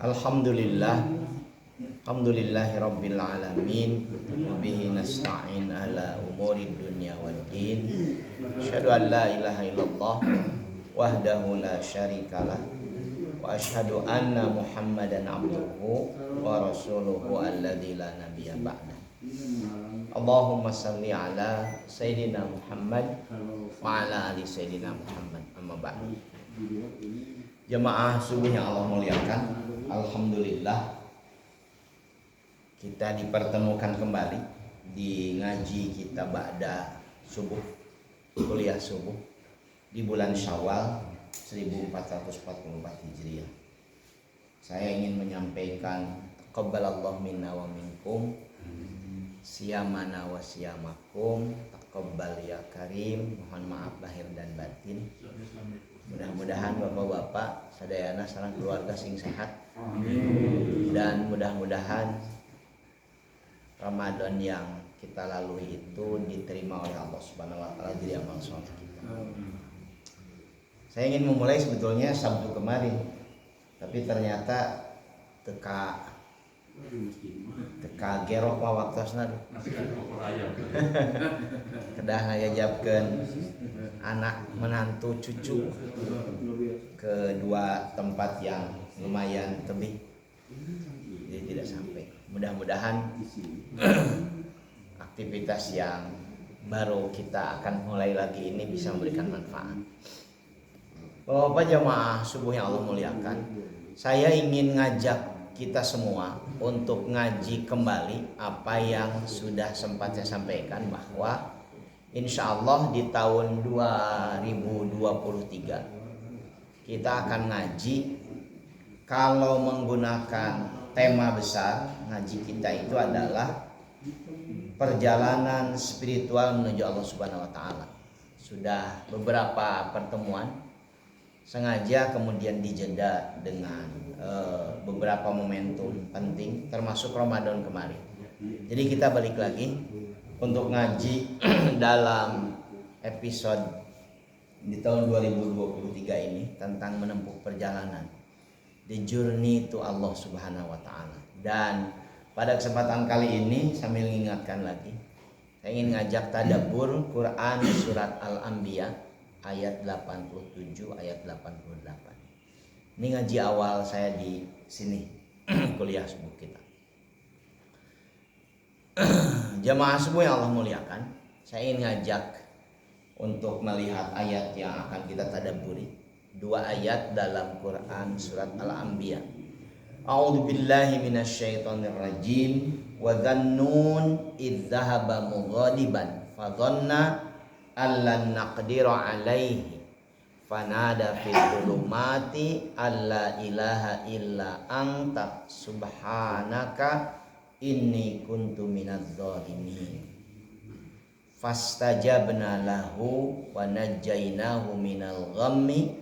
Alhamdulillah, alhamdulillahi rabbil alamin, bihi nasta'in ala umuri dunya waddin. Asyhadu an la ilaha illallah wahdahu la syarikalah wa asyhadu anna Muhammadan abduhu wa rasuluhu alladzi la nabiyya ba'dah. Allahumma salli ala sayyidina Muhammad wa ala ali sayyidina Muhammad. Amma ba'du. Jemaah subuh yang Allah muliakan, alhamdulillah kita dipertemukan kembali di ngaji kita ba'da subuh, kuliah subuh di bulan Syawal 1444 Hijriah. Saya ingin menyampaikan taqabbalallahu minna wa minkum, siyamana wa siyamakum, taqabbal ya karim. Mohon maaf lahir dan batin. Mudah-mudahan bapak-bapak sadayana sareng keluarga sing sehat, dan mudah-mudahan Ramadan yang kita lalui itu diterima oleh Allah Subhanahu wa taala jadi amal soleh kita. Saya ingin memulai sebetulnya Sabtu kemarin, tapi ternyata teka gerok wawaktosna kedah ngajabkeun anak menantu cucu ke dua tempat yang lumayan tebih, jadi tidak sampai. Mudah-mudahan aktivitas yang baru kita akan mulai lagi ini bisa memberikan manfaat. Bapak jamaah subuh yang Allah muliakan, saya ingin ngajak kita semua untuk ngaji kembali apa yang sudah sempat saya sampaikan, bahwa insya Allah di tahun 2023 kita akan ngaji kalau menggunakan tema besar. Ngaji kita itu adalah perjalanan spiritual menuju Allah Subhanahu wa taala. Sudah beberapa pertemuan sengaja kemudian dijeda dengan beberapa momentum penting termasuk Ramadan kemarin. Jadi kita balik lagi untuk ngaji dalam episode di tahun 2023 ini tentang menempuh perjalanan, the journey to Allah Subhanahu wa taala. Dan pada kesempatan kali ini sambil mengingatkan lagi, saya ingin ngajak tadabbur Quran surat Al-Anbiya ayat 87 ayat 88. Ini ngaji awal saya di sini kuliah subuh kita. Jamaah subuh yang Allah muliakan, saya ingin ngajak untuk melihat ayat yang akan kita tadabburi. Dua ayat dalam Quran surat Al-Anbiya. A'udzu billahi minasyaitonir rajim. Wa dhannun idz dzahaba mughadiban fa dhanna allan naqdira 'alaihi fanada fil dhulumati alla ilaha illa anta subhanaka inni kuntu minadz zalimin. Fastajabna lahu wa najjaynahu minal ghammi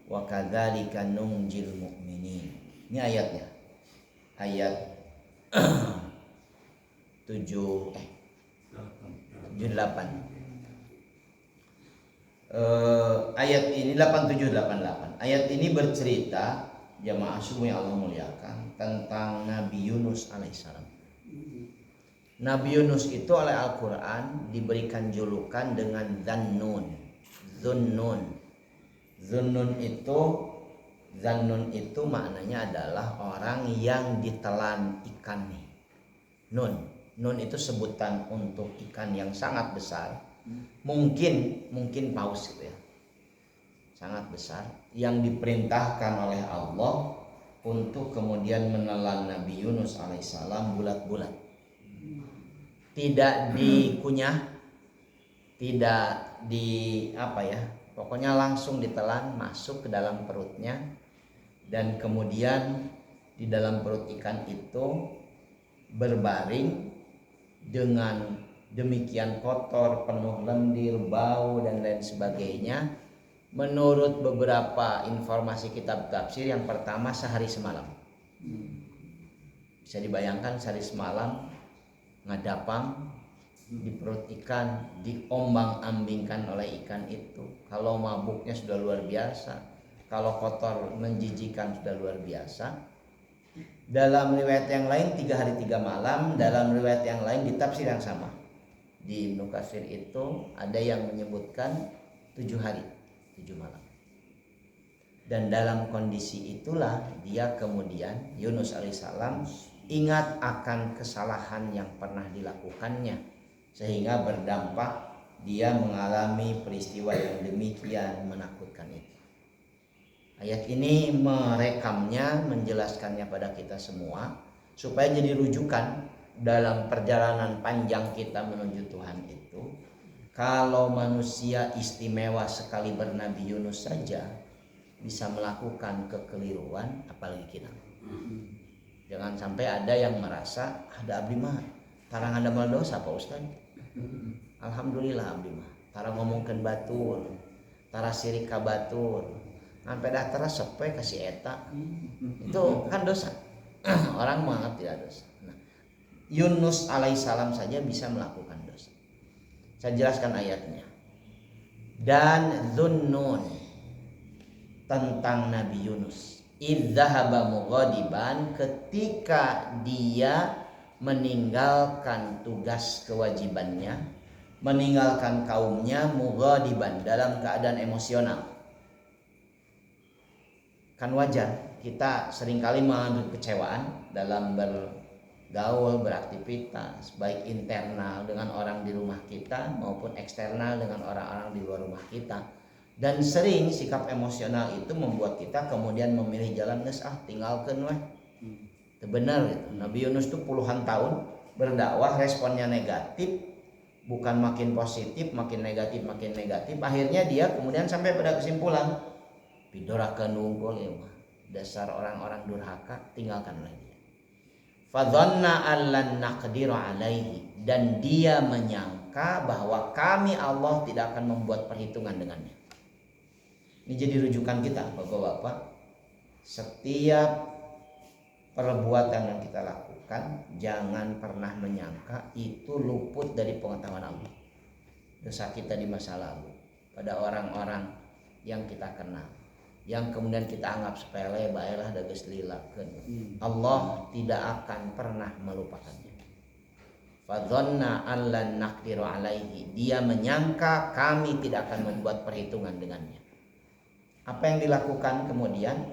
wa kadzalika nunjil mu'minin. Ini ayatnya. Ayat 78. Ayat ini 8788. Ayat ini bercerita, jamaah subuh yang Allah muliakan, tentang Nabi Yunus alaihissalam. Nabi Yunus itu oleh Al-Quran diberikan julukan dengan Zannun. Zannun itu maknanya adalah orang yang ditelan ikan nih. Nun itu sebutan untuk ikan yang sangat besar. Mungkin paus gitu ya. Sangat besar yang diperintahkan oleh Allah untuk kemudian menelan Nabi Yunus alaihissalam bulat-bulat. Tidak dikunyah, tidak pokoknya langsung ditelan masuk ke dalam perutnya, dan kemudian di dalam perut ikan itu berbaring dengan demikian kotor, penuh lendir, bau dan lain sebagainya. Menurut beberapa informasi kitab tafsir, yang pertama sehari semalam. Bisa dibayangkan sehari semalam ngadapang di perut ikan, diombang-ambingkan oleh ikan itu. Kalau mabuknya sudah luar biasa, kalau kotor menjijikan sudah luar biasa. Dalam riwayat yang lain 3 hari 3 malam, dalam riwayat yang lain di tafsir yang sama. Di Ibnu Katsir itu ada yang menyebutkan 7 hari 7 malam. Dan dalam kondisi itulah dia kemudian Yunus alaihissalam ingat akan kesalahan yang pernah dilakukannya, sehingga berdampak dia mengalami peristiwa yang demikian menakutkan itu. Ayat ini merekamnya, menjelaskannya pada kita semua supaya jadi rujukan dalam perjalanan panjang kita menuju Tuhan itu. Kalau manusia istimewa sekali bernabi Yunus saja bisa melakukan kekeliruan, apalagi kita. Jangan sampai ada yang merasa ada abdi mah tarang ada mal dosa Pak Ustaz. Alhamdulillah abdi mah tarang ngomongkeun batur, tara sirik ka batur, sampai dah teras sepe kasih eta. Itu kan dosa. Orang menganggap tidak dosa. Nah, Yunus alaihissalam saja bisa melakukan dosa. Saya jelaskan ayatnya. Dan Dhunnun tentang Nabi Yunus, idzahaba mughadiban, ketika dia meninggalkan tugas kewajibannya, meninggalkan kaumnya, mughadiban, dalam keadaan emosional. Kan wajar kita seringkali mengalami kekecewaan dalam bergaul, beraktivitas, baik internal dengan orang di rumah kita maupun eksternal dengan orang-orang di luar rumah kita. Dan sering sikap emosional itu membuat kita kemudian memilih jalan geus tinggalkeun weh. Itu benar gitu. Nabi Yunus itu puluhan tahun berdakwah, responnya negatif, bukan makin positif, makin negatif, akhirnya dia kemudian sampai pada kesimpulan pidorakeun unggul ya mah. Dasar orang-orang durhaka, tinggalkan lagi. Fadhanna allan naqdiru alaihi, dan dia menyangka bahwa kami Allah tidak akan membuat perhitungan dengannya. Ini jadi rujukan kita Bapak-bapak. Setiap perbuatan yang kita lakukan jangan pernah menyangka itu luput dari pengetahuan Allah. Dosa kita di masa lalu pada orang-orang yang kita kenal, yang kemudian kita anggap sepele, baiklah da geus lilakeun. Allah tidak akan pernah melupakannya. Fadhanna allan naqdiru alaihi, dia menyangka kami tidak akan membuat perhitungan dengannya. Apa yang dilakukan kemudian?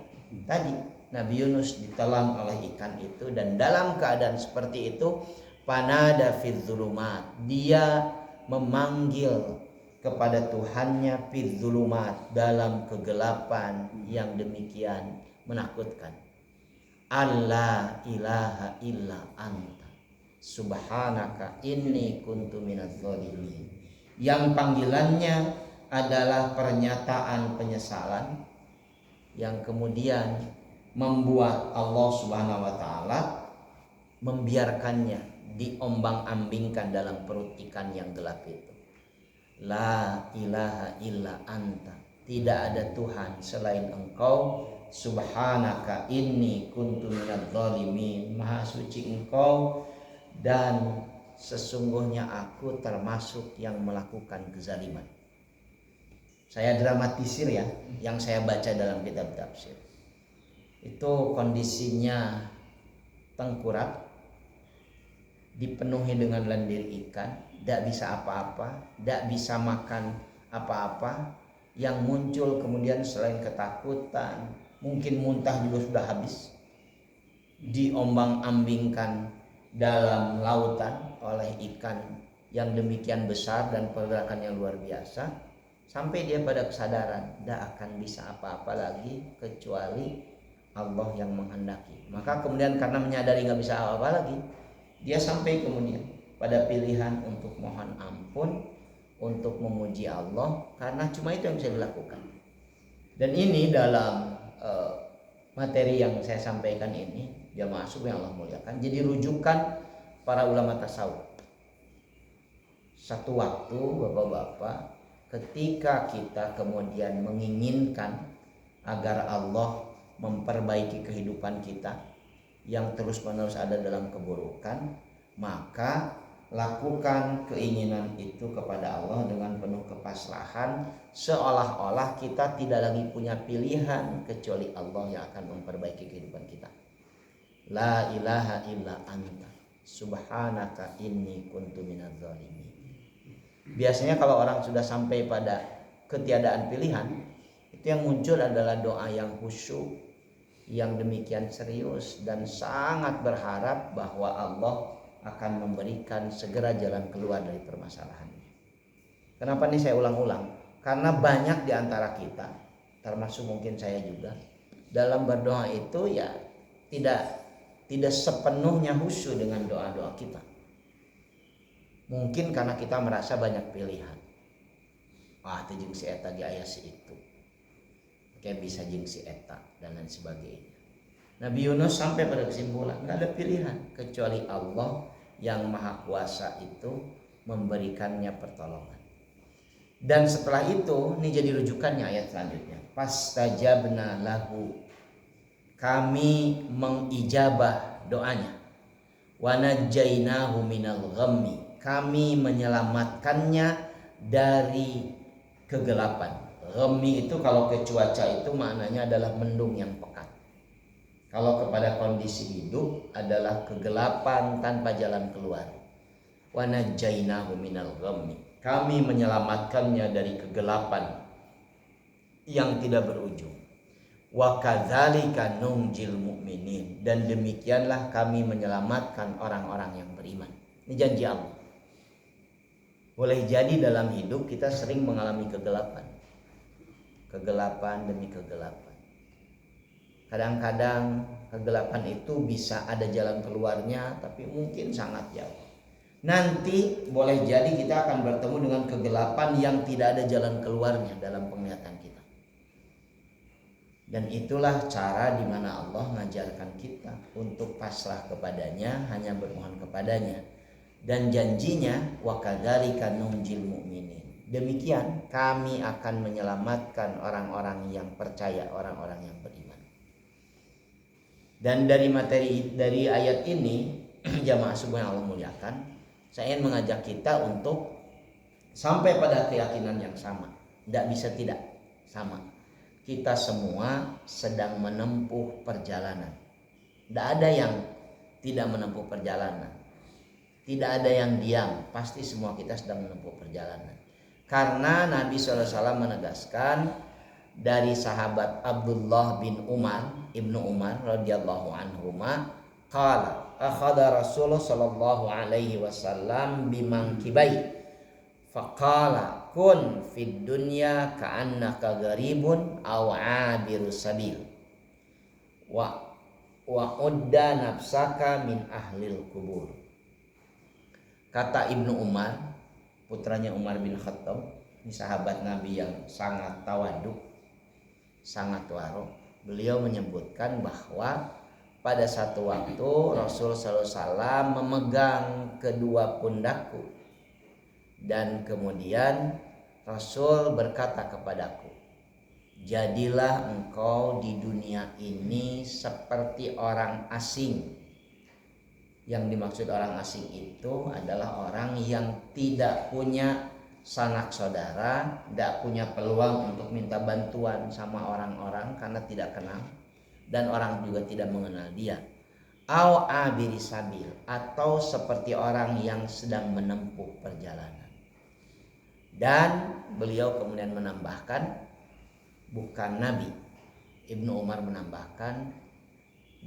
Tadi Nabi Yunus ditelan oleh ikan itu, dan dalam keadaan seperti itu panada fidz zulumat, dia memanggil kepada Tuhannya fidz zulumat, dalam kegelapan yang demikian menakutkan. Allah ilaha illa anta subhanaka inni kuntu minadz zalimin. Yang panggilannya adalah pernyataan penyesalan yang kemudian membuat Allah Subhanahu wa taala membiarkannya diombang-ambingkan dalam perut ikan yang gelap itu. La ilaha illa anta, tidak ada Tuhan selain Engkau, subhanaka inni kuntu minadz zalimin, maha suci Engkau dan sesungguhnya aku termasuk yang melakukan kezaliman. Saya dramatisir ya, yang saya baca dalam kitab tafsir. Itu kondisinya tengkurap, dipenuhi dengan lendir ikan, tidak bisa apa-apa, tidak bisa makan apa-apa. Yang muncul kemudian selain ketakutan, mungkin muntah juga sudah habis, diombang-ambingkan dalam lautan oleh ikan yang demikian besar dan pergerakan yang luar biasa. Sampai dia pada kesadaran tidak akan bisa apa-apa lagi kecuali Allah yang menghendaki. Maka kemudian karena menyadari nggak bisa apa-apa lagi, dia sampai kemudian pada pilihan untuk mohon ampun, untuk memuji Allah, karena cuma itu yang bisa dilakukan. Dan ini dalam materi yang saya sampaikan ini, jamaah subuh yang Allah muliakan, jadi rujukan para ulama tasawuf. Satu waktu bapak-bapak, ketika kita kemudian menginginkan agar Allah memperbaiki kehidupan kita yang terus-menerus ada dalam keburukan, maka lakukan keinginan itu kepada Allah dengan penuh kepasrahan, seolah-olah kita tidak lagi punya pilihan kecuali Allah yang akan memperbaiki kehidupan kita. la ilaha illa anta subhanaka inni kuntu minadz zalimin. Biasanya kalau orang sudah sampai pada ketiadaan pilihan, itu yang muncul adalah doa yang khusyuk, yang demikian serius dan sangat berharap bahwa Allah akan memberikan segera jalan keluar dari permasalahannya. Kenapa nih saya ulang-ulang? Karena banyak di antara kita, termasuk mungkin saya juga, dalam berdoa itu ya tidak sepenuhnya khusyuk dengan doa-doa kita. Mungkin karena kita merasa banyak pilihan. Wah, itu jeung si eta ge aya si itu. Kayak bisa jeung si eta dan lain sebagainya. Nabi Yunus sampai pada kesimpulan enggak ada pilihan kecuali Allah yang Maha Kuasa itu memberikannya pertolongan. Dan setelah itu, ini jadi rujukannya ayat selanjutnya. Fastajabna lahu. Kami mengijabah doanya. Wa najjainahu minal ghammi. Kami menyelamatkannya dari kegelapan. Ghammi itu kalau ke cuaca itu maknanya adalah mendung yang pekat. Kalau kepada kondisi hidup adalah kegelapan tanpa jalan keluar. Wa najjainahu minal ghammi. Kami menyelamatkannya dari kegelapan yang tidak berujung. Wa kadzalika nunjil mu'minin. Dan demikianlah kami menyelamatkan orang-orang yang beriman. Ini janji Allah. Boleh jadi dalam hidup kita sering mengalami kegelapan. Kegelapan demi kegelapan. Kadang-kadang kegelapan itu bisa ada jalan keluarnya, tapi mungkin sangat jauh. Nanti boleh jadi kita akan bertemu dengan kegelapan yang tidak ada jalan keluarnya dalam penglihatan kita. Dan itulah cara di mana Allah mengajarkan kita untuk pasrah kepadanya, hanya bermohon kepadanya. Dan janjinya wa kadzalika nunjil mu'minin. Demikian kami akan menyelamatkan orang-orang yang percaya, orang-orang yang beriman. Dan dari materi dari ayat ini jamaah subuh yang Allah muliakan, saya ingin mengajak kita untuk sampai pada keyakinan yang sama. Tidak bisa tidak sama. Kita semua sedang menempuh perjalanan. Tidak ada yang tidak menempuh perjalanan. Tidak ada yang diam. Pasti semua kita sedang menempuh perjalanan. Karena Nabi SAW menegaskan dari sahabat Abdullah bin Umar, Ibnu Umar radhiyallahu anhuma, qala akhadha Rasulullah sallallahu alaihi wasallam bimangkibai faqala kun fid dunya ka'annaka gharibun aw 'abiru sabil wa udda nafsaka min ahlil kubur. Kata Ibnu Umar, putranya Umar bin Khattab, ini sahabat Nabi yang sangat tawaduk, sangat waro. Beliau menyebutkan bahwa pada satu waktu Rasul SAW memegang kedua pundakku dan kemudian Rasul berkata kepadaku, jadilah engkau di dunia ini seperti orang asing. Yang dimaksud orang asing itu adalah orang yang tidak punya sanak saudara, tidak punya peluang untuk minta bantuan sama orang-orang karena tidak kenal. Dan orang juga tidak mengenal dia. Au abiri sabil, atau seperti orang yang sedang menempuh perjalanan. Dan beliau kemudian menambahkan, bukan Nabi, Ibnu Umar menambahkan,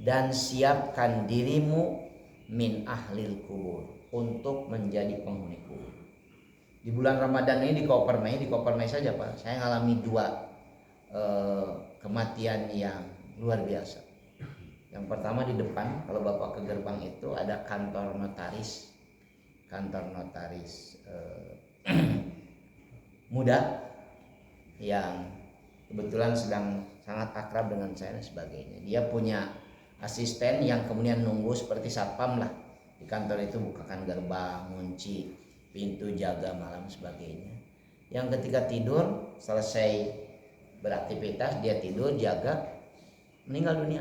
dan siapkan dirimu min ahlil kubur, untuk menjadi penghuni kubur. Di bulan Ramadan ini di Kopermai saja Pak, saya mengalami 2 kematian yang luar biasa. Yang pertama di depan, kalau Bapak ke gerbang itu ada kantor notaris muda yang kebetulan sedang sangat akrab dengan saya dan sebagainya. Dia punya asisten yang kemudian nunggu seperti satpam lah di kantor itu, bukakan gerbang, kunci pintu, jaga malam sebagainya. Yang ketika tidur selesai beraktivitas, dia tidur jaga, meninggal dunia.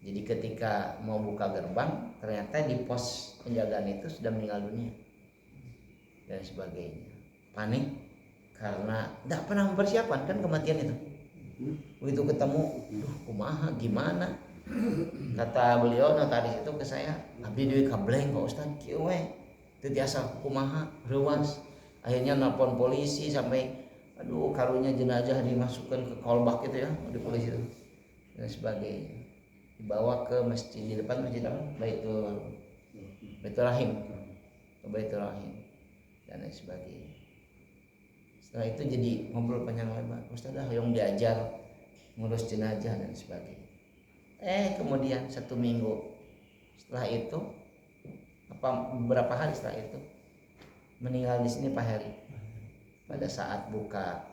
Jadi ketika mau buka gerbang, ternyata di pos penjagaan itu sudah meninggal dunia dan sebagainya. Panik karena tidak pernah mempersiapkan kan kematian itu. Begitu ketemu, duh kumaha gimana? Kata beliau notaris itu ke saya, abdi deui kableng Pak Ustad kieu we. Teu tiasa kumaha, reuas. Akhirnya nelpon polisi sampai aduh karunya jenazah dimasukkan ke kolbak gitu ya di polisi itu dan sebagainya. Dibawa ke masjid, di depan masjid apa? Baitul Rahim. Ke Baitul Rahim dan lain sebagainya. Setelah itu jadi ngobrol panjang lebar. Ustaz yang diajar ngurus jenazah dan sebagainya. Kemudian 1 minggu setelah itu, beberapa hari setelah itu meninggal di sini Pak Heri pada saat buka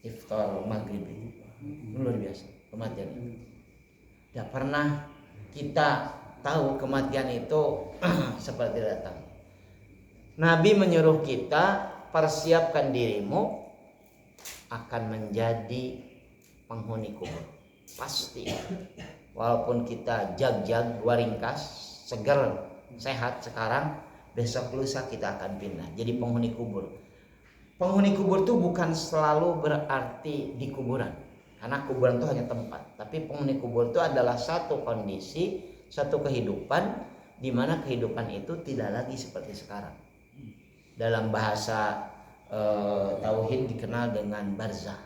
iftar maghrib itu. Luar biasa kematian itu. Tidak pernah kita tahu kematian itu seperti datang. Nabi menyuruh kita, persiapkan dirimu akan menjadi penghuni kubur. Pasti. Walaupun kita jag-jag, waringkas, seger, sehat sekarang, besok lusa kita akan pindah jadi penghuni kubur. Penghuni kubur itu bukan selalu berarti di kuburan, karena kuburan itu hanya tempat. Tapi penghuni kubur itu adalah satu kondisi, satu kehidupan di mana kehidupan itu tidak lagi seperti sekarang. Dalam bahasa tauhid dikenal dengan barzah,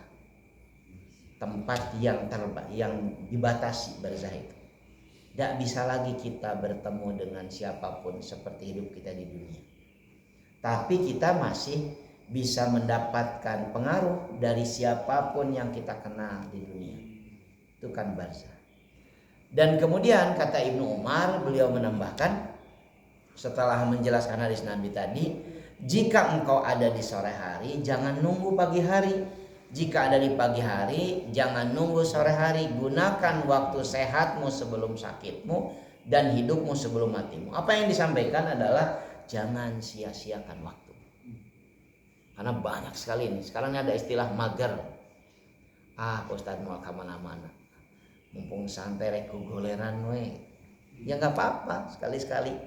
tempat yang dibatasi. Barzah itu tidak bisa lagi kita bertemu dengan siapapun seperti hidup kita di dunia, tapi kita masih bisa mendapatkan pengaruh dari siapapun yang kita kenal di dunia. Itu kan barzah. Dan kemudian kata Ibnu Umar, beliau menambahkan setelah menjelaskan hadis Nabi tadi, jika engkau ada di sore hari, jangan nunggu pagi hari. Jika ada di pagi hari, jangan nunggu sore hari. Gunakan waktu sehatmu sebelum sakitmu dan hidupmu sebelum matimu. Apa yang disampaikan adalah jangan sia-siakan waktu. Karena banyak sekali ini. Sekarang ada istilah mager. Ustadz mau kemana-mana. Mumpung santai rek goleran we. Ya nggak apa-apa sekali-sekali.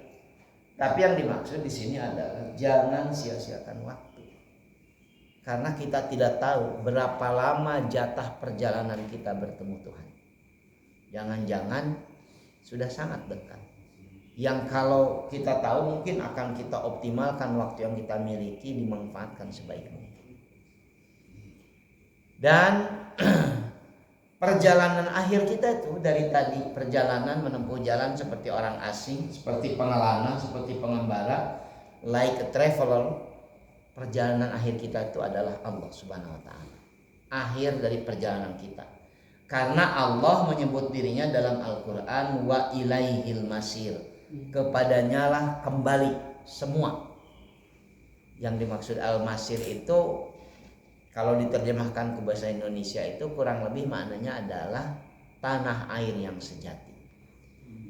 Tapi yang dimaksud di sini adalah jangan sia-siakan waktu. Karena kita tidak tahu berapa lama jatah perjalanan kita bertemu Tuhan. Jangan-jangan sudah sangat dekat. Yang kalau kita tahu mungkin akan kita optimalkan waktu yang kita miliki, dimanfaatkan sebaik mungkin. Dan perjalanan akhir kita itu dari tadi, perjalanan menempuh jalan seperti orang asing, seperti pengelana, seperti pengembara, like a traveler. Perjalanan akhir kita itu adalah Allah Subhanahu wa ta'ala. Akhir dari perjalanan kita. Karena Allah menyebut dirinya dalam Al-Quran, wa ilaihil masir. Kepadanya lah kembali semua. Yang dimaksud al-masir itu kalau diterjemahkan ke bahasa Indonesia itu kurang lebih maknanya adalah tanah air yang sejati.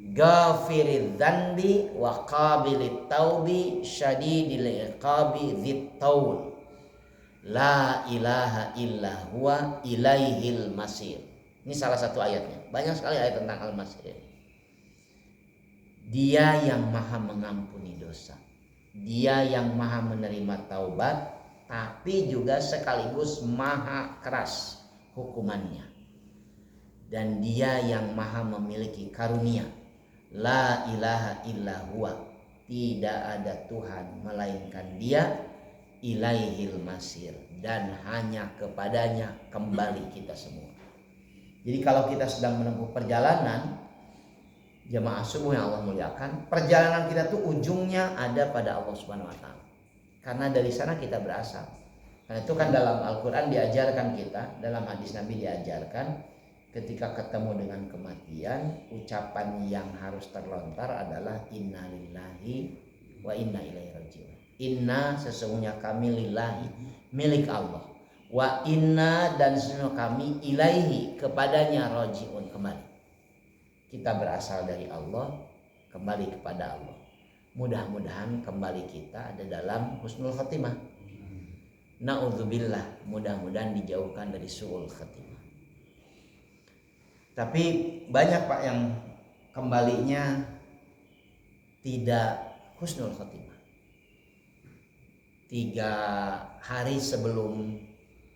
Ghafirid dzanbi wa qabilit taubi syadidil iqabi dzit taul. La ilaha illa huwa ilaihil masir. Ini salah satu ayatnya. Banyak sekali ayat tentang al-masir. Dia yang maha mengampuni dosa. Dia yang maha menerima taubat, tapi juga sekaligus maha keras hukumannya. Dan dia yang maha memiliki karunia. La ilaha illa huwa. Tidak ada Tuhan melainkan dia. Ilaihil masir. Dan hanya kepadanya kembali kita semua. Jadi kalau kita sedang menempuh perjalanan, jamaah subuh yang Allah muliakan, perjalanan kita tuh ujungnya ada pada Allah Subhanahu wa ta'ala. Karena dari sana kita berasal. Karena itu kan dalam Al-Quran diajarkan kita, dalam hadis Nabi diajarkan, ketika ketemu dengan kematian, ucapan yang harus terlontar adalah inna lillahi wa inna ilaihi raji'un. Inna sesungguhnya kami lillahi, milik Allah. Wa inna dan sesungguhnya kami ilaihi, kepadanya raji'un, kembali. Kita berasal dari Allah, kembali kepada Allah. Mudah-mudahan kembali kita ada dalam husnul khatimah. Na'udzubillah, mudah-mudahan dijauhkan dari su'ul khatimah. Tapi banyak Pak yang kembalinya tidak husnul khatimah. 3 hari sebelum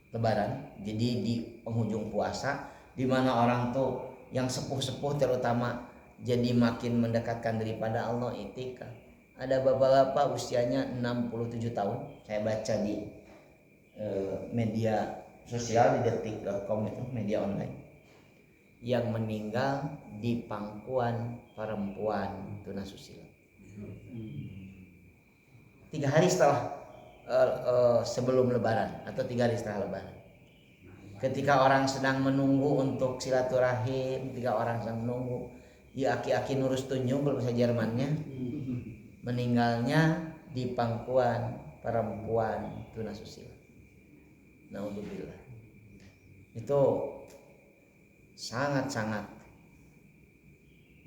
Lebaran, jadi di penghujung puasa, di mana orang tuh yang sepuh-sepuh terutama jadi makin mendekatkan daripada Allah itikaf. Ada bapak-bapak usianya 67 tahun, saya baca di media sosial di detik.com itu media online, yang meninggal di pangkuan perempuan tunasusila 3 hari setelah sebelum lebaran atau 3 hari setelah lebaran. Ketika orang sedang menunggu untuk silaturahim, ketika orang sedang menunggu, ya aki-aki nurus tunjung bahasa Jermannya, meninggalnya di pangkuan perempuan tunasusila. Naudzubillah. Itu sangat-sangat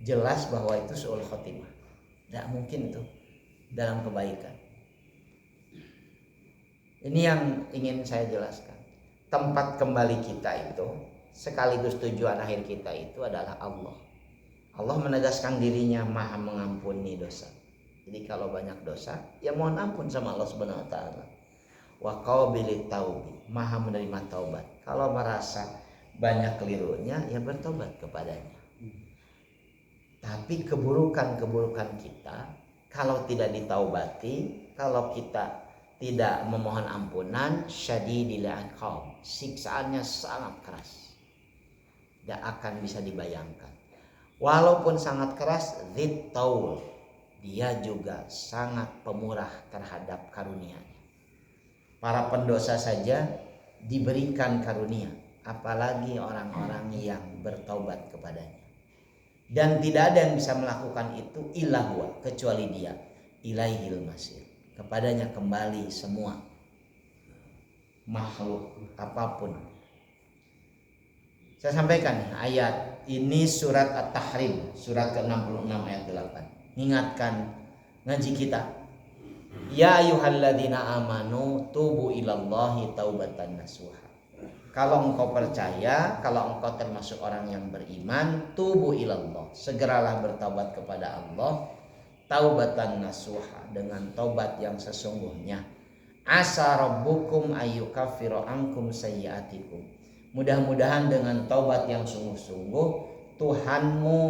jelas bahwa itu su'ul khotimah. Tidak mungkin itu dalam kebaikan. Ini yang ingin saya jelaskan. Tempat kembali kita itu sekaligus tujuan akhir kita itu adalah Allah. Allah menegaskan dirinya maha mengampuni dosa. Jadi kalau banyak dosa, ya mohon ampun sama Allah Subhanahu wa taala. Wa qabilit taubi, maha menerima taubat. Kalau merasa banyak kelirunya, ya bertobat kepadanya. Tapi keburukan-keburukan kita kalau tidak ditaubati, kalau kita tidak memohon ampunan, syadidil iqab, siksaannya sangat keras, tidak akan bisa dibayangkan. Walaupun sangat keras, dzit taul, dia juga sangat pemurah terhadap karunia-Nya. Para pendosa saja diberikan karunia, apalagi orang-orang yang bertaubat kepadanya. Dan tidak ada yang bisa melakukan itu illa huwa, kecuali dia, ilaihil masir, kepadanya kembali semua makhluk apapun. Saya sampaikan ayat ini surat At-Tahrim, surat ke-66 ayat 8. Ingatkan ngaji kita. Ya ayyuhalladzina amanu tubu ilallahi taubatan nasuha. Kalau engkau percaya, kalau engkau termasuk orang yang beriman, tubu ilallah, segeralah bertaubat kepada Allah, taubatan nasuha, dengan taubat yang sesungguhnya. Asa rabbukum ayyukaffiru ankum sayyi'atikum. Mudah-mudahan dengan taubat yang sungguh-sungguh Tuhanmu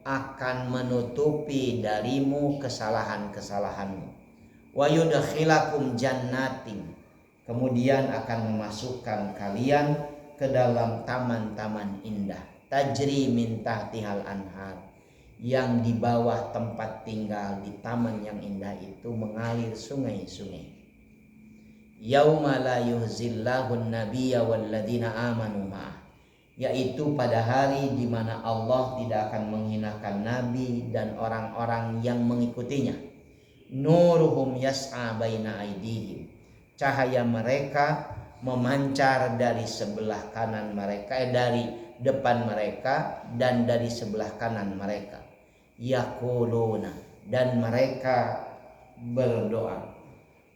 akan menutupi darimu kesalahan-kesalahanmu. Wa yudkhilakum jannatin, kemudian akan memasukkan kalian ke dalam taman-taman indah, tajri min tahtihal anhar, yang di bawah tempat tinggal di taman yang indah itu mengalir sungai-sungai. Yauma la yuhzillahun nabiyya walladzina amanu ma'ah, yaitu pada hari di mana Allah tidak akan menghinakan nabi dan orang-orang yang mengikutinya. Nuruhum yas'a baina aidihim, cahaya mereka memancar dari sebelah kanan mereka, dari depan mereka dan dari sebelah kanan mereka. Yaquluna, dan mereka berdoa,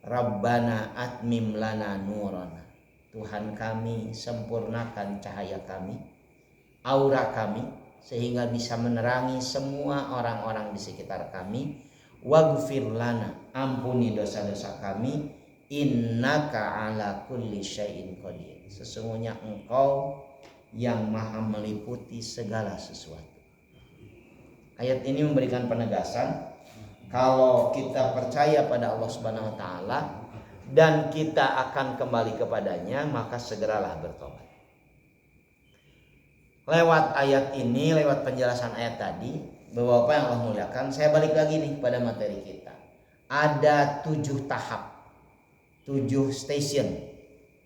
Rabbana atmim lana nurana, Tuhan kami sempurnakan cahaya kami, aura kami, sehingga bisa menerangi semua orang-orang di sekitar kami. Waghfir lana, ampuni dosa-dosa kami, innaka ala kulli syai'in qadir, sesungguhnya engkau yang maha meliputi segala sesuatu. Ayat ini memberikan penegasan kalau kita percaya pada Allah Subhanahu wa taala dan kita akan kembali kepadanya, maka segeralah bertobat. Lewat ayat ini, lewat penjelasan ayat tadi, Bapak-bapak yang Allah muliakan, saya balik lagi nih pada materi kita. Ada 7 tahap, 7 station,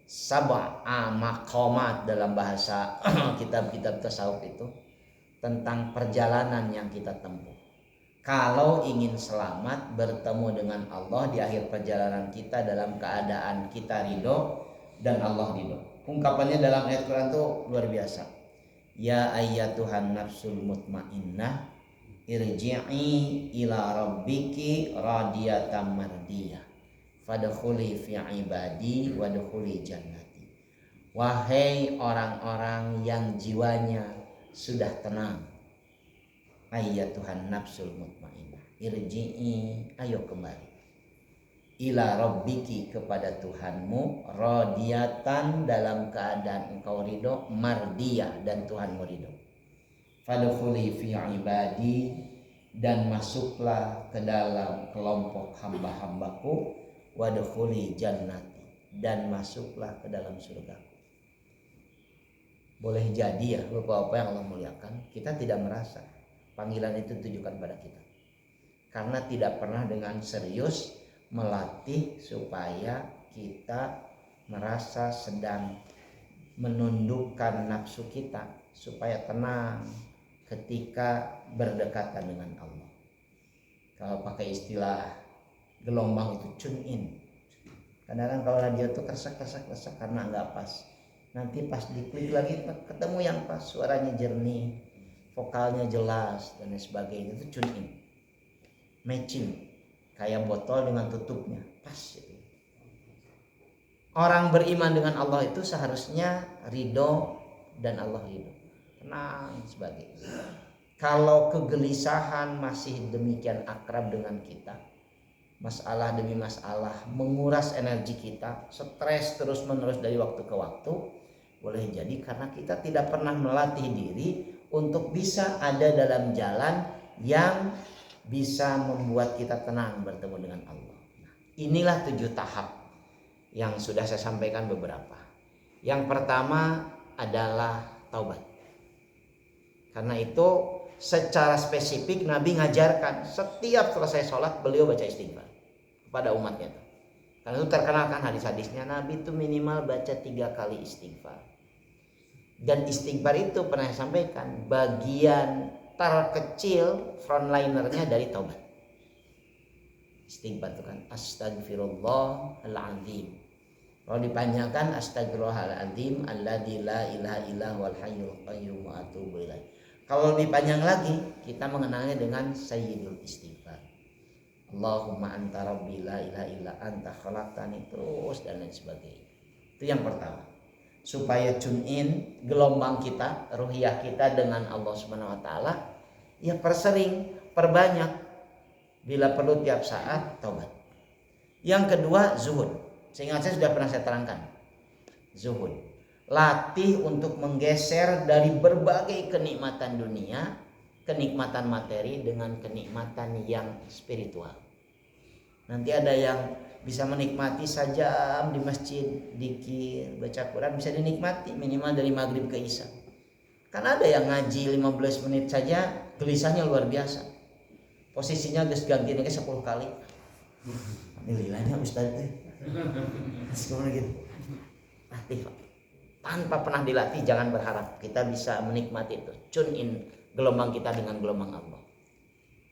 sab'a maqamat dalam bahasa kitab-kitab tasawuf itu, tentang perjalanan yang kita tempuh. Kalau ingin selamat bertemu dengan Allah di akhir perjalanan kita dalam keadaan kita ridho dan Allah ridho. Ungkapannya dalam ayat Quran itu luar biasa. Ya ayyatuhan nafsul mutmainnah, irji'i ila rabbiki radiyatan mardiyah, fadkhuli fi ibadi wadkhuli jannati. Wahai orang-orang yang jiwanya sudah tenang, ayyatuhan nafsul mutmainnah, irji'i, ayo kembali. ila rabbiki kepada Tuhanmu, radiyatan dalam keadaan engkau ridho, mardiyah dan Tuhanmu ridho. Fadkhuli fi ibadi, dan masuklah ke dalam kelompok hamba-hambaku, wadkhuli jannati, dan masuklah ke dalam surga. Boleh jadi ya Bapak-bapak yang Allah muliakan, kita tidak merasa panggilan itu ditujukan pada kita, karena tidak pernah dengan serius melatih supaya kita merasa sedang menundukkan nafsu kita supaya tenang ketika berdekatan dengan Allah. Kalau pakai istilah gelombang itu tune in. Kadang-kadang kalau radio tuh kersek karena nggak pas. Nanti pas diklik lagi ketemu yang pas, suaranya jernih, vokalnya jelas dan lain sebagainya, itu tune in. Matching. Kayak botol dengan tutupnya pas gitu. Orang beriman dengan Allah itu seharusnya ridho dan Allah ridho, tenang sebagainya. Kalau kegelisahan masih demikian akrab dengan kita, masalah demi masalah menguras energi kita, stres terus menerus dari waktu ke waktu, boleh jadi karena kita tidak pernah melatih diri untuk bisa ada dalam jalan yang bisa membuat kita tenang bertemu dengan Allah. Nah, inilah 7 tahap yang sudah saya sampaikan beberapa. Yang pertama adalah taubat. Karena itu secara spesifik Nabi ngajarkan setiap selesai sholat beliau baca istighfar kepada umatnya. Karena itu terkenal kan hadis-hadisnya, Nabi itu minimal baca 3 kali istighfar. Dan istighfar itu pernah saya sampaikan bagian terkecil frontlinernya dari taubat. Istighfar itu kan astagfirullahaladzim. Kalau dipanjangkan astagfirullahaladzim alladzi la ilaha illa huwal hayyul qayyum wa atubu ilaih. Kalau dipanjang lagi kita mengenalnya dengan sayyidul istighfar. Allahumma anta rabbi la ilaha illa anta khalaqtani, terus dan lain sebagainya. Itu yang pertama. Supaya tune in gelombang kita, ruhiyah kita dengan Allah Subhanahu wa taala, ya persering, perbanyak, bila perlu tiap saat taubat. Yang kedua zuhud. Seingat saya sudah pernah saya terangkan. Zuhud. Latih untuk menggeser dari berbagai kenikmatan dunia, kenikmatan materi dengan kenikmatan yang spiritual. Nanti ada yang bisa menikmati sajam di masjid, dzikir, baca Quran bisa dinikmati minimal dari maghrib ke isya. Karena ada yang ngaji 15 menit saja gelisahnya luar biasa. Posisinya geus gantinya ke 10 kali. Alhamdulillahnya Ustaz teh. Sekolah gitu. Latih Pak. Tanpa pernah dilatih jangan berharap kita bisa menikmati itu. Tune in gelombang kita dengan gelombang Allah.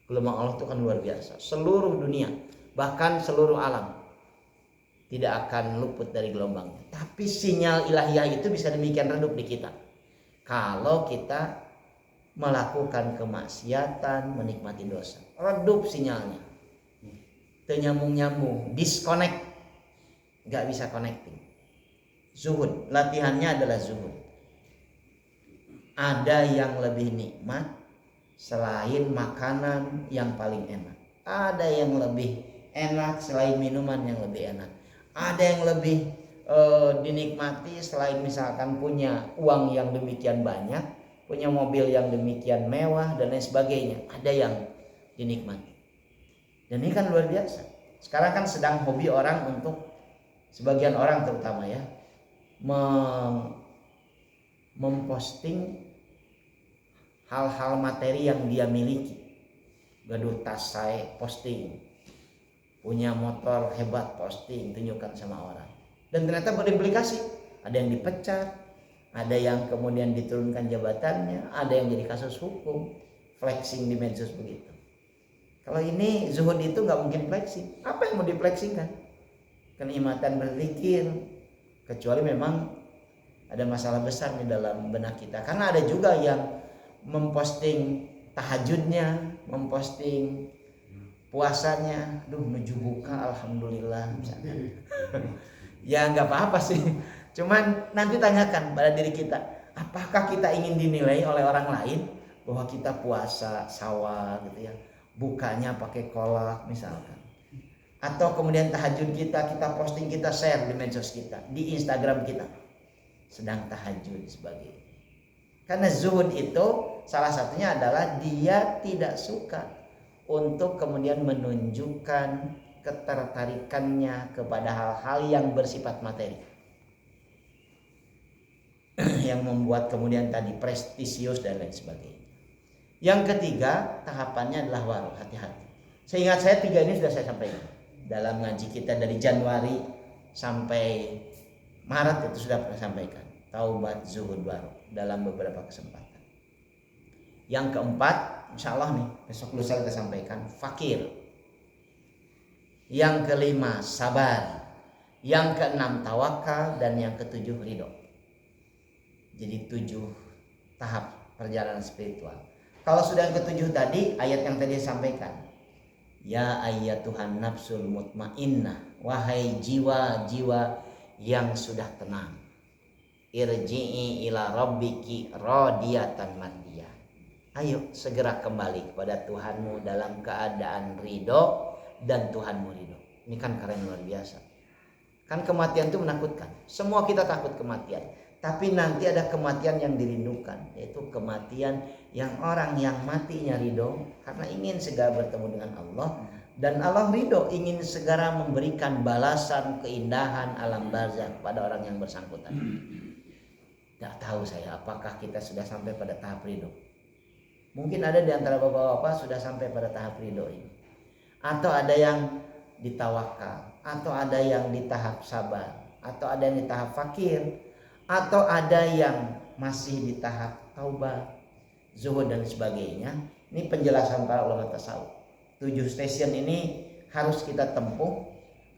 Gelombang Allah itu kan luar biasa. Seluruh dunia, bahkan seluruh alam tidak akan luput dari gelombang. Tapi sinyal ilahiyah itu bisa demikian redup di kita. Kalau kita melakukan kemaksiatan, menikmati dosa, redup sinyalnya. Nyambung-nyambung, disconnect, nggak bisa connecting. Zuhud, latihannya adalah zuhud. Ada yang lebih nikmat selain makanan yang paling enak. Ada yang lebih enak selain minuman yang lebih enak. Ada yang lebih dinikmati selain misalkan punya uang yang demikian banyak, punya mobil yang demikian mewah dan lain sebagainya. Ada yang dinikmati. Dan ini kan luar biasa. Sekarang kan sedang hobi orang untuk, sebagian orang terutama ya, memposting hal-hal materi yang dia miliki. Gaduh tas saya posting, punya motor hebat posting, tunjukkan sama orang. Dan ternyata berimplikasi, ada yang dipecat, ada yang kemudian diturunkan jabatannya, ada yang jadi kasus hukum, flexing di medsos begitu. Kalau ini zuhud itu nggak mungkin flexing. Apa yang mau diflexingkan? Kenikmatan berzikir, kecuali memang ada masalah besar di dalam benak kita. Karena ada juga yang memposting tahajudnya, memposting puasanya, menuju buka alhamdulillah misalkan. Ya nggak apa-apa sih. Cuman nanti tanyakan pada diri kita, apakah kita ingin dinilai oleh orang lain bahwa kita puasa sawah gitu ya, bukanya pakai kolak misalkan. atau kemudian tahajud kita posting, kita share di medsos kita, di Instagram kita sedang tahajud sebagainya. Karena zuhud itu salah satunya adalah dia tidak suka untuk kemudian menunjukkan ketertarikannya kepada hal-hal yang bersifat materi. Yang membuat kemudian tadi prestisius dan lain sebagainya. Yang ketiga tahapannya adalah waru, hati-hati. Seingat saya 3 ini sudah saya sampaikan dalam ngaji kita dari Januari sampai Maret, itu sudah pernah sampaikan. Taubat, zuhud, waru dalam beberapa kesempatan. Yang keempat, insya Allah nih besok lusa kita sampaikan, fakir. Yang kelima, sabar. Yang keenam, tawakal. Dan yang ketujuh, ridho. Jadi 7 tahap perjalanan spiritual. Kalau sudah yang ketujuh tadi, ayat yang tadi disampaikan, ya ayyatuhan nafsul mutmainnah, wahai jiwa-jiwa yang sudah tenang, irji'i ila rabbiki radiyatan mardiyah. Ayo segera kembali kepada Tuhanmu dalam keadaan ridho, dan Tuhanmu ridho. Ini kan keren, luar biasa. Kan kematian itu menakutkan. Semua kita takut kematian. Tapi nanti ada kematian yang dirindukan, yaitu kematian yang orang yang matinya ridho karena ingin segera bertemu dengan Allah, dan Allah ridho ingin segera memberikan balasan keindahan alam barzakh kepada orang yang bersangkutan. Tidak tahu saya apakah kita sudah sampai pada tahap ridho. Mungkin ada di antara bapak-bapak sudah sampai pada tahap ridho ini, atau ada yang ditawakal, atau ada yang di tahap sabar, atau ada yang di tahap fakir, atau ada yang masih di tahap taubat, zuhud dan sebagainya. Ini penjelasan para ulama tasawuf. 7 stasiun ini harus kita tempuh,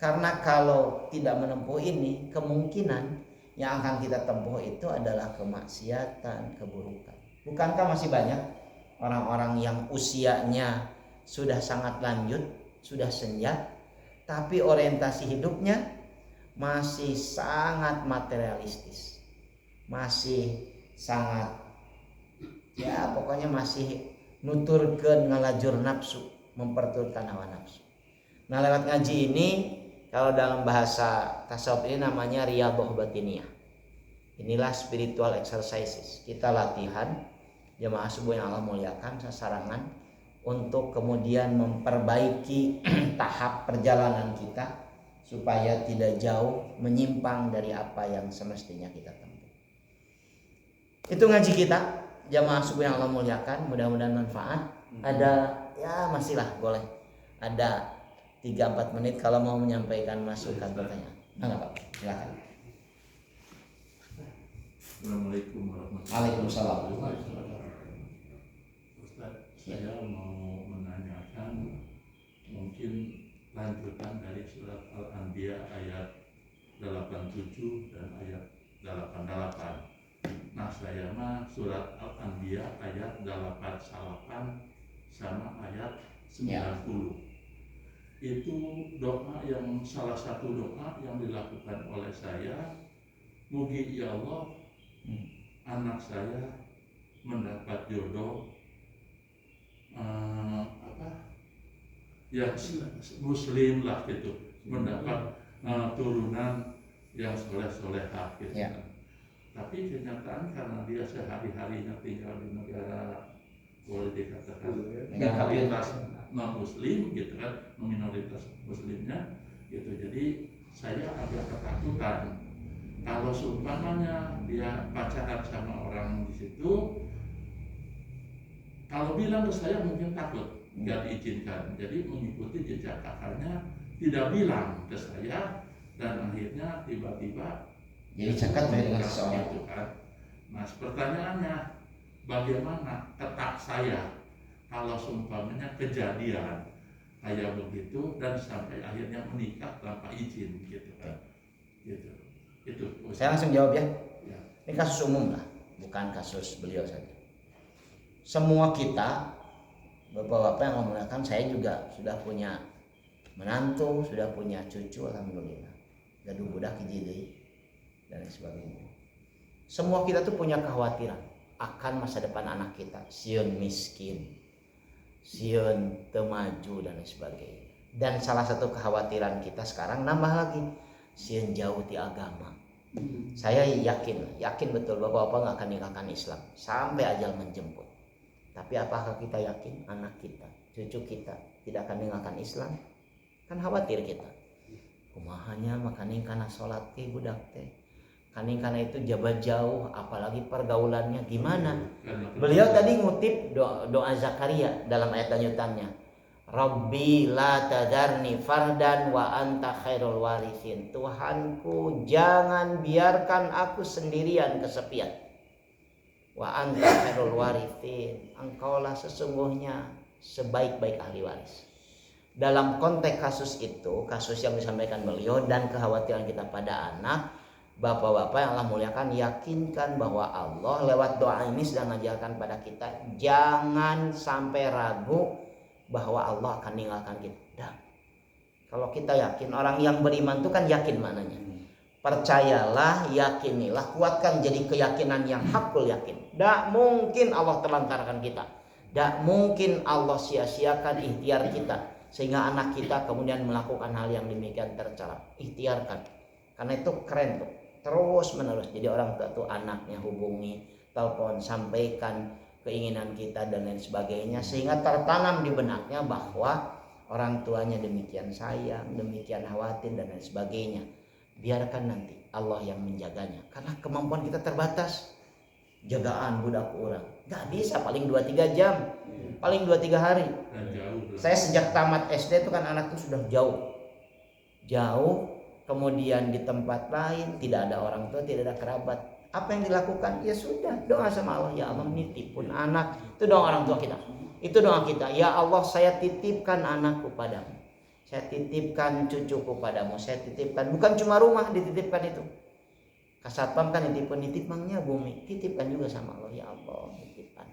karena kalau tidak menempuh ini, kemungkinan yang akan kita tempuh itu adalah kemaksiatan, keburukan. Bukankah masih banyak orang-orang yang usianya sudah sangat lanjut, sudah senja, tapi orientasi hidupnya masih sangat materialistis, masih sangat, ya pokoknya masih nuturkeun ngalajur nafsu, memperturutkan hawa nafsu. Nah, lewat ngaji ini, kalau dalam bahasa tasawuf ini namanya riyadhah batiniyah. Inilah spiritual exercises. Kita latihan jemaah subuh yang Allah muliakan, sasarangan untuk kemudian memperbaiki tahap perjalanan kita supaya tidak jauh menyimpang dari apa yang semestinya kita tempuh. Itu ngaji kita, jamaah subuh yang Allah muliakan, mudah-mudahan manfaat. Ada, ya masih lah boleh, ada 3-4 menit kalau mau menyampaikan masukan pertanyaan. Enggak Pak, silakan. Assalamualaikum warahmatullahi Waalaikumsalam. Ustaz, saya mau menanyakan mungkin lanjutan dari surat Al-Anbiya ayat 87 dan ayat 88. Nah, saya mah surat Al-Anbiya ayat 88 sama ayat 90. Itu doa yang salah satu doa yang dilakukan oleh saya. Mugi ya Allah, anak saya mendapat jodoh yang muslim lah gitu, mendapat turunan yang soleh-solehah gitu. Ya. Tapi kenyataan karena dia sehari-harinya tinggal di negara boleh dikatakan minoritas non muslim gitu kan, minoritas muslimnya gitu. Jadi saya agak ketakutan kalau seumpamanya dia pacaran sama orang di situ, kalau bilang ke saya mungkin takut nggak diizinkan, jadi mengikuti jejak kakaknya, tidak bilang ke saya, dan akhirnya tiba-tiba Jadi cakap dengan seseorang itu kan. Nah, pertanyaannya, bagaimana ketak saya kalau seumpamanya kejadian kayak begitu dan sampai akhirnya menikah tanpa izin gitu kan? Gitu. Itu. Saya langsung jawab ya. Ya. Ini kasus umum lah, bukan kasus beliau saja. Semua kita, bapak-bapak yang memuliakan, saya juga sudah punya menantu, sudah punya cucu, alhamdulillah. Gaduh budak hiji dan sebagainya. Semua kita tuh punya kekhawatiran akan masa depan anak kita, sieun miskin, sieun teu maju dan sebagainya. Dan salah satu kekhawatiran kita sekarang nambah lagi, sieun jauh ti agama. Saya yakin betul bapak-bapak nggak akan ninggalkan Islam sampai ajal menjemput. Tapi apakah kita yakin anak kita, cucu kita tidak akan meninggalkan Islam? Kan khawatir kita. Kumahanya makaning kana salat teh budak teh. Kaning kana itu jabat jauh, apalagi pergaulannya gimana? Beliau tadi ngutip doa Zakaria dalam ayat lanjutannya. Rabbi la tadarni fardan wa anta khairul warithin. Tuhanku, jangan biarkan aku sendirian kesepian. Wa anta khairul warithin, engkaulah sesungguhnya sebaik-baik ahli waris. Dalam konteks kasus itu, kasus yang disampaikan beliau dan kekhawatiran kita pada anak, bapak-bapak yang Allah muliakan, yakinkan bahwa Allah lewat doa ini sedang mengajarkan pada kita, jangan sampai ragu bahwa Allah akan meninggalkan kita. Kalau kita yakin, orang yang beriman itu kan yakin mananya. Percayalah, yakinilah, kuatkan jadi keyakinan yang hakul yakin. Tak mungkin Allah telantarkan kita. Tak mungkin Allah sia-siakan ikhtiar kita sehingga anak kita kemudian melakukan hal yang demikian tercela. Ikhtiarkan. Karena itu keren tuh. Terus menerus. Jadi orang tua tuh anaknya hubungi, telepon, sampaikan keinginan kita dan lain sebagainya sehingga tertanam di benaknya bahwa orang tuanya demikian sayang, demikian khawatir dan lain sebagainya. Biarkan nanti Allah yang menjaganya. Karena kemampuan kita terbatas. Jagaan budak orang. Gak bisa paling 2-3 jam. Paling 2-3 hari. Saya sejak tamat SD itu kan anak itu sudah jauh. Jauh. Kemudian di tempat lain. Tidak ada orang tua, tidak ada kerabat. Apa yang dilakukan? Ya sudah. Doa sama Allah. Ya Allah nitipun anak. Itu doa orang tua kita. Itu doa kita. Ya Allah saya titipkan anakku padamu. Saya titipkan cucuku padamu. Saya titipkan, bukan cuma rumah dititipkan itu. Kasatpam kan nitip mangnya bumi. Titipkan juga sama Allah. Ya Allah titipkan.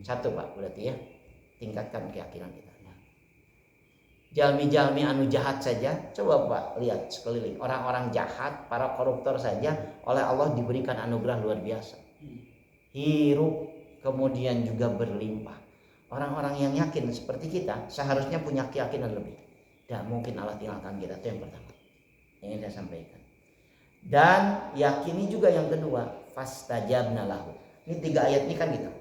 Satu Pak berarti ya. Tingkatkan keyakinan kita. Jalmi-jalmi anu jahat saja. Coba Pak lihat sekeliling. Orang-orang jahat, para koruptor saja oleh Allah diberikan anugerah luar biasa. Hirup kemudian juga berlimpah. Orang-orang yang yakin seperti kita seharusnya punya keyakinan lebih. Dan mungkin Allah tinggalkan kita, itu yang pertama yang ingin saya sampaikan. Dan yakini juga yang kedua, fastajabna lahu. Ini 3 ayat ini kan gitu.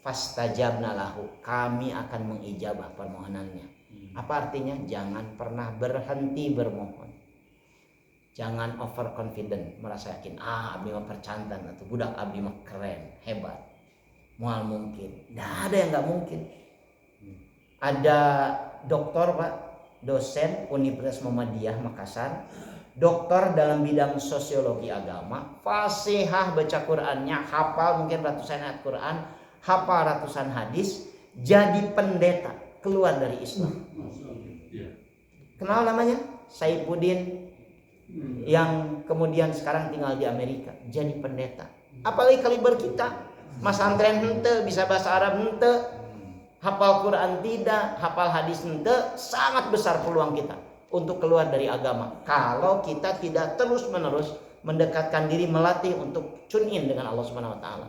Fastajabna lahu, kami akan mengijabah permohonannya. Apa artinya? Jangan pernah berhenti bermohon. Jangan overconfident, merasa yakin, abdi mah percantan atau budak abdi mah keren, hebat. Mual mungkin. Nggak ada yang nggak mungkin. Ada dokter Pak, dosen Universitas Muhammadiyah Makassar, dokter dalam bidang sosiologi agama, fasihah baca Qur'annya, hafal mungkin ratusan ayat Qur'an, hafal ratusan hadis, jadi pendeta keluar dari Islam. Kenal namanya? Saifuddin, yang kemudian sekarang tinggal di Amerika, jadi pendeta. Apalagi kaliber kita, Mas Antren hente, bisa bahasa Arab hente, hafal Quran tidak, hafal hadis ente, sangat besar peluang kita untuk keluar dari agama. Kalau kita tidak terus-menerus mendekatkan diri, melatih untuk tune in dengan Allah Subhanahu wa taala.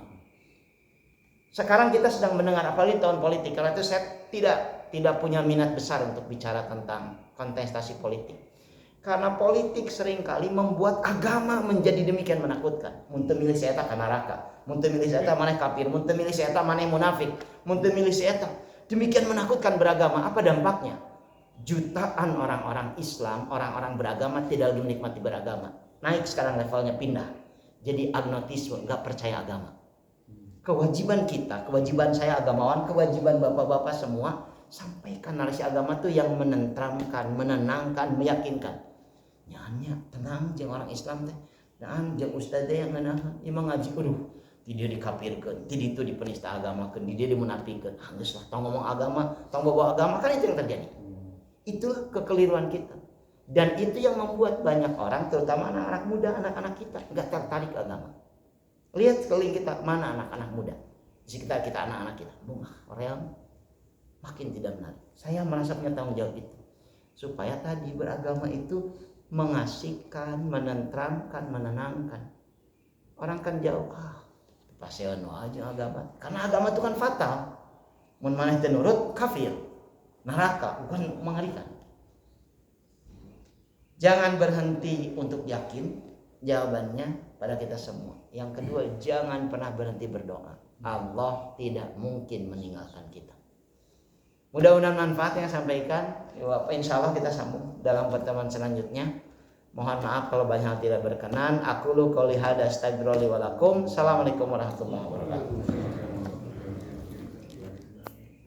Sekarang kita sedang mendengar apalagi tahun politik. Karena itu saya tidak punya minat besar untuk bicara tentang kontestasi politik. Karena politik seringkali membuat agama menjadi demikian menakutkan. Mun teu milih si eta ka neraka, mun teu milih si eta maneh kafir, mun teu milih si eta maneh munafik, mun teu milih si eta. Demikian menakutkan beragama. Apa dampaknya? Jutaan orang-orang Islam, orang-orang beragama tidak lagi menikmati beragama. Naik sekarang levelnya, pindah jadi agnotisme, enggak percaya agama. Kewajiban kita, kewajiban saya agamawan, kewajiban bapak-bapak semua, sampaikan narasi agama tuh yang menenteramkan, menenangkan, meyakinkan. Nyanyi tenang jeung orang Islam teh. Dan jeung ustaz teh yang ngeunaheun, ieu mah ngaji ti dieu dikafirkeun, ti ditu dipenista agamakeun, di dieu dimunafikeun. Geus lah tong ngomong agama, tong bawa agama, kan itu yang terjadi. Itulah kekeliruan kita. Dan itu yang membuat banyak orang, terutama anak-anak muda, anak-anak kita enggak tertarik ke agama. Lihat sekeliling kita, mana anak-anak muda di sekitar kita, anak-anak kita bunga, orang makin tidak menarik. Saya merasa punya tanggung jawab itu, supaya tadi beragama itu mengasihkan, menenteramkan, menenangkan. Orang kan jauh, paseon aja agama, karena agama itu kan fatal. Mun maneh teu nurut kafir, neraka, bukan mengerikan. Jangan berhenti untuk yakin, jawabannya pada kita semua. Yang kedua, jangan pernah berhenti berdoa. Allah tidak mungkin meninggalkan kita. Mudah-mudahan manfaat yang sampaikan. Insya Allah kita sambung dalam pertemuan selanjutnya. Mohon maaf kalau banyak hal tidak berkenan. Aku lu qouli hada astagfirullahi wa lakum. Assalamualaikum warahmatullahi wabarakatuh.